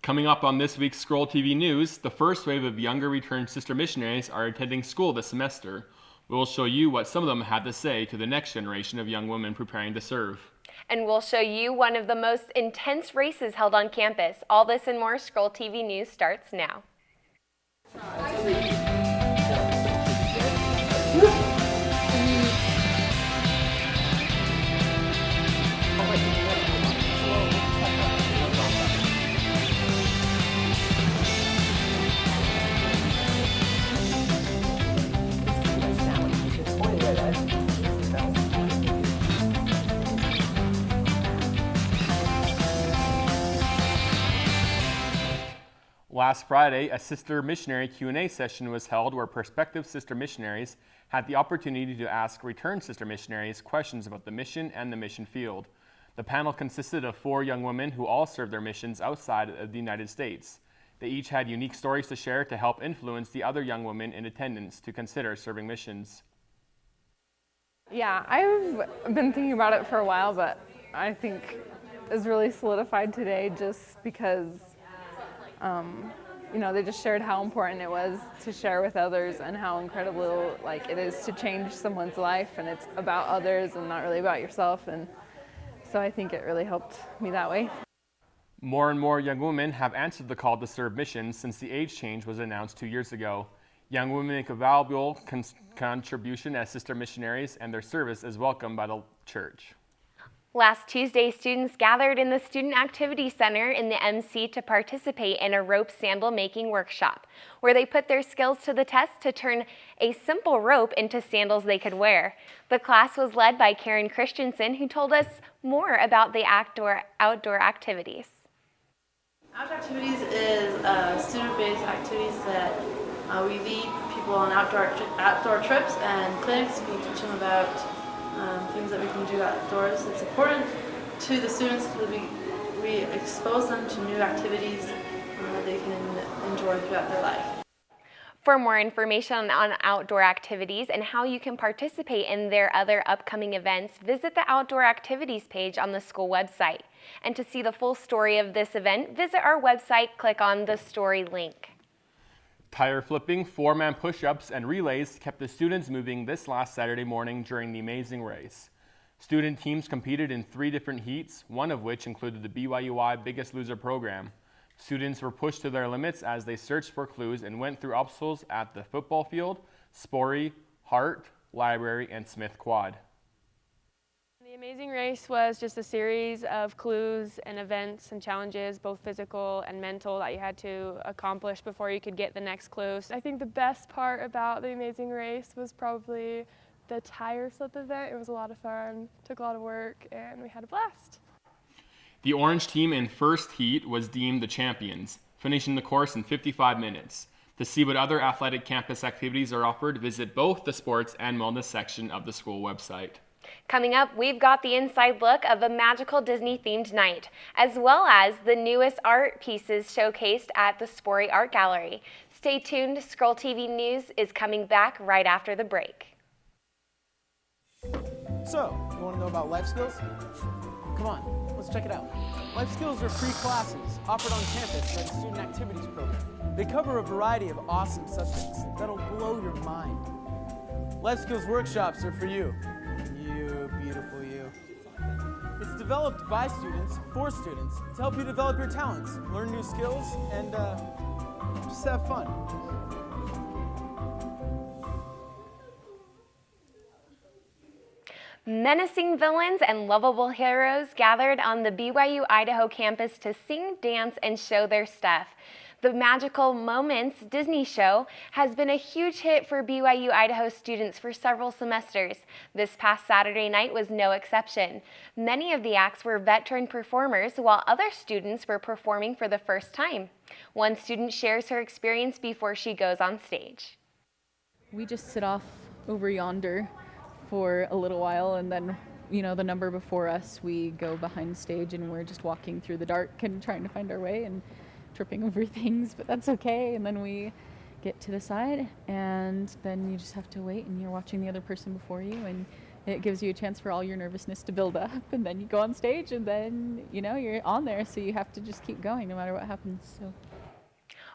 Coming up on this week's Scroll TV News, the first wave of younger returned sister missionaries are attending school this semester. We'll show you what some of them had to say to the next generation of young women preparing to serve. And we'll show you one of the most intense races held on campus. All this and more Scroll TV News starts now. Last Friday, a sister missionary Q&A session was held where prospective sister missionaries had the opportunity to ask returned sister missionaries questions about the mission and the mission field. The panel consisted of 4 young women who all served their missions outside of the United States. They each had unique stories to share to help influence the other young women in attendance to consider serving missions. Yeah, I've been thinking about it for a while, but I think it's really solidified today just because they just shared how important it was to share with others and how incredible it is to change someone's life, and it's about others and not really about yourself, and so I think it really helped me that way. More and more young women have answered the call to serve missions since the age change was announced 2 years ago. Young women make a valuable contribution as sister missionaries, and their service is welcomed by the church. Last Tuesday, students gathered in the Student Activity Center in the MC to participate in a rope sandal making workshop, where they put their skills to the test to turn a simple rope into sandals they could wear. The class was led by Christensen, who told us more about the outdoor activities. Outdoor activities is student-based activities that we lead people on outdoor trips and clinics. We teach them about things that we can do outdoors. It's important to the students because we expose them to new activities that they can enjoy throughout their life. For more information on outdoor activities and how you can participate in their other upcoming events, visit the Outdoor Activities page on the school website. And to see the full story of this event, visit our website, click on the story link. Tire flipping, 4-man push-ups, and relays kept the students moving this last Saturday morning during the amazing race. Student teams competed in 3 different heats, one of which included the BYUI Biggest Loser program. Students were pushed to their limits as they searched for clues and went through obstacles at the football field, Sporey, Hart, Library, and Smith Quad. The amazing race was just a series of clues and events and challenges, both physical and mental, that you had to accomplish before you could get the next clue. I think the best part about the amazing race was probably the tire flip event. It was a lot of fun, took a lot of work, and we had a blast. The orange team in first heat was deemed the champions, finishing the course in 55 minutes. To see what other athletic campus activities are offered, visit both the sports and wellness section of the school website. Coming up, we've got the inside look of a magical Disney-themed night, as well as the newest art pieces showcased at the Sporey Art Gallery. Stay tuned, Scroll TV News is coming back right after the break. So, you want to know about life skills? Come on, let's check it out. Life skills are free classes offered on campus by the Student Activities program. They cover a variety of awesome subjects that'll blow your mind. Life skills workshops are for you. You, beautiful you. It's developed by students, for students, to help you develop your talents, learn new skills, and just have fun. Menacing villains and lovable heroes gathered on the BYU Idaho campus to sing, dance, and show their stuff. The Magical Moments Disney show has been a huge hit for BYU Idaho students for several semesters. This past Saturday night was no exception. Many of the acts were veteran performers, while other students were performing for the first time. One student shares her experience before she goes on stage. We just sit off over yonder for a little while, and then the number before us, we go behind stage and we're just walking through the dark and trying to find our way and tripping over things, but that's okay. And then we get to the side, and then you just have to wait, and you're watching the other person before you, and it gives you a chance for all your nervousness to build up, and then you go on stage, and then, you know, you're on there, so you have to just keep going no matter what happens. So.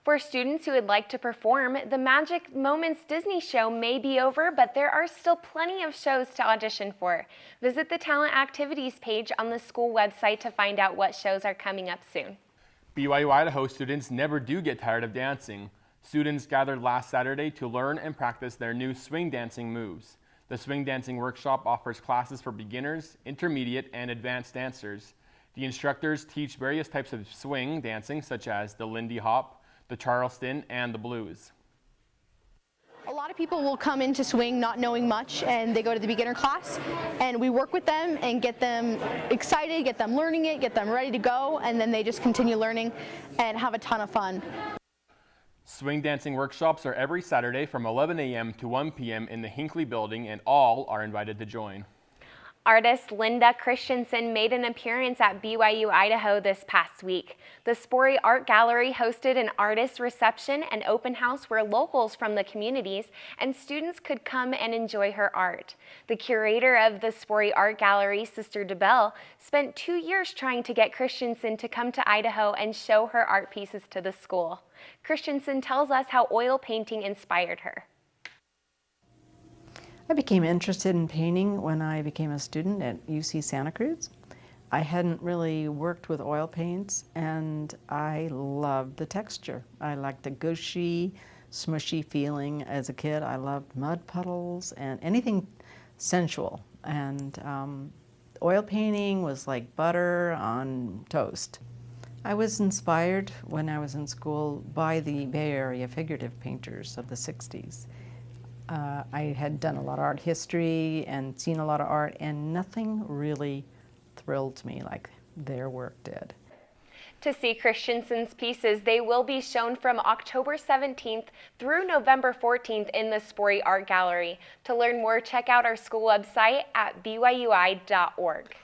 For students who would like to perform, the Magic Moments Disney show may be over, but there are still plenty of shows to audition for. Visit the Talent Activities page on the school website to find out what shows are coming up soon. BYU Idaho students never do get tired of dancing. Students gathered last Saturday to learn and practice their new swing dancing moves. The swing dancing workshop offers classes for beginners, intermediate, and advanced dancers. The instructors teach various types of swing dancing, such as the Lindy Hop, the Charleston, and the Blues. A lot of people will come into swing not knowing much, and they go to the beginner class, and we work with them and get them excited, get them learning it, get them ready to go, and then they just continue learning and have a ton of fun. Swing dancing workshops are every Saturday from 11 a.m. to 1 p.m. in the Hinckley building, and all are invited to join. Artist Linda Christensen made an appearance at BYU Idaho this past week. The Sporey Art Gallery hosted an artist reception and open house where locals from the communities and students could come and enjoy her art. The curator of the Sporey Art Gallery, Sister DeBelle, spent 2 years trying to get Christensen to come to Idaho and show her art pieces to the school. Christensen tells us how oil painting inspired her. I became interested in painting when I became a student at UC Santa Cruz. I hadn't really worked with oil paints, and I loved the texture. I liked the gushy, smushy feeling as a kid. I loved mud puddles and anything sensual. And oil painting was like butter on toast. I was inspired when I was in school by the Bay Area figurative painters of the 60s. I had done a lot of art history and seen a lot of art, and nothing really thrilled me like their work did. To see Christensen's pieces, they will be shown from October 17th through November 14th in the Sporey Art Gallery. To learn more, check out our school website at byui.org.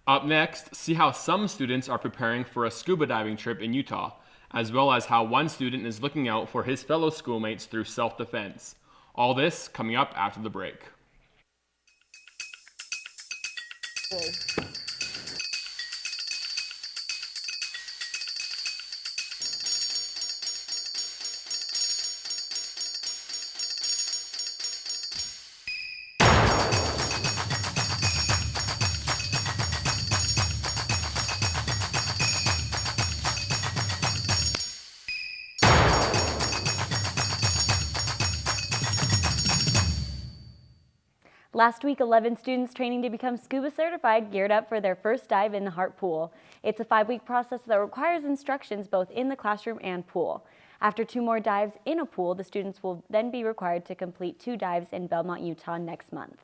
Up next, see how some students are preparing for a scuba diving trip in Utah, as well as how one student is looking out for his fellow schoolmates through self-defense. All this coming up after the break. Last week, 11 students training to become scuba certified geared up for their first dive in the Hart Pool. It's a 5-week process that requires instructions both in the classroom and pool. After 2 more dives in a pool, the students will then be required to complete 2 dives in Belmont, Utah next month.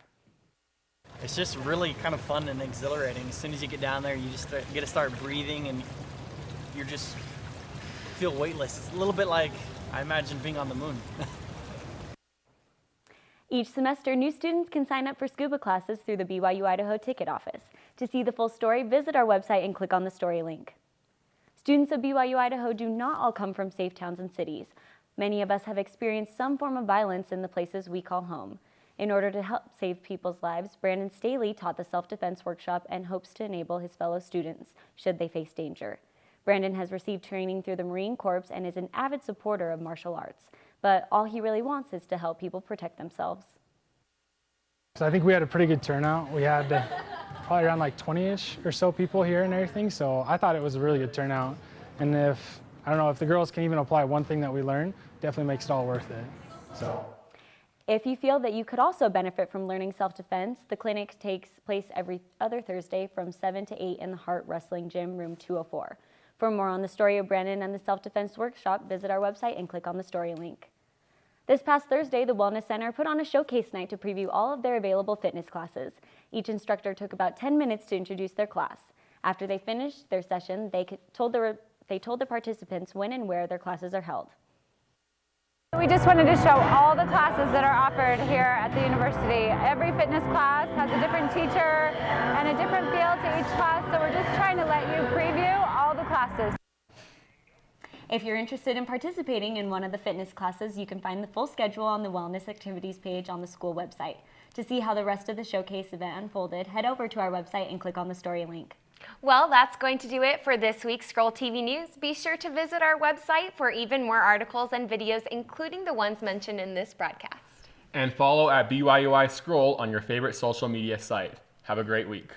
It's just really kind of fun and exhilarating. As soon as you get down there, you just get to start breathing, and you just feel weightless. It's a little bit like, I imagine, being on the moon. Each semester, new students can sign up for scuba classes through the BYU Idaho ticket office. To see the full story, visit our website and click on the story link. Students of BYU Idaho do not all come from safe towns and cities. Many of us have experienced some form of violence in the places we call home. In order to help save people's lives, Brandon Staley taught the self-defense workshop and hopes to enable his fellow students should they face danger. Brandon has received training through the Marine Corps and is an avid supporter of martial arts, but all he really wants is to help people protect themselves. So I think we had a pretty good turnout. We had probably around like 20-ish or so people here and everything, so I thought it was a really good turnout. And if, I don't know, if the girls can even apply one thing that we learned, definitely makes it all worth it. So. If you feel that you could also benefit from learning self-defense, the clinic takes place every other Thursday from 7 to 8 in the Hart Wrestling Gym, room 204. For more on the story of Brandon and the self-defense workshop, visit our website and click on the story link. This past Thursday, the Wellness Center put on a showcase night to preview all of their available fitness classes. Each instructor took about 10 minutes to introduce their class. After they finished their session, they told the participants when and where their classes are held. We just wanted to show all the classes that are offered here at the university. Every fitness class has a different teacher and a different feel to each class, so we're just trying to let you preview all the classes. If you're interested in participating in one of the fitness classes, you can find the full schedule on the Wellness Activities page on the school website. To see how the rest of the showcase event unfolded, head over to our website and click on the story link. Well, that's going to do it for this week's Scroll TV News. Be sure to visit our website for even more articles and videos, including the ones mentioned in this broadcast. And follow at BYUI Scroll on your favorite social media site. Have a great week.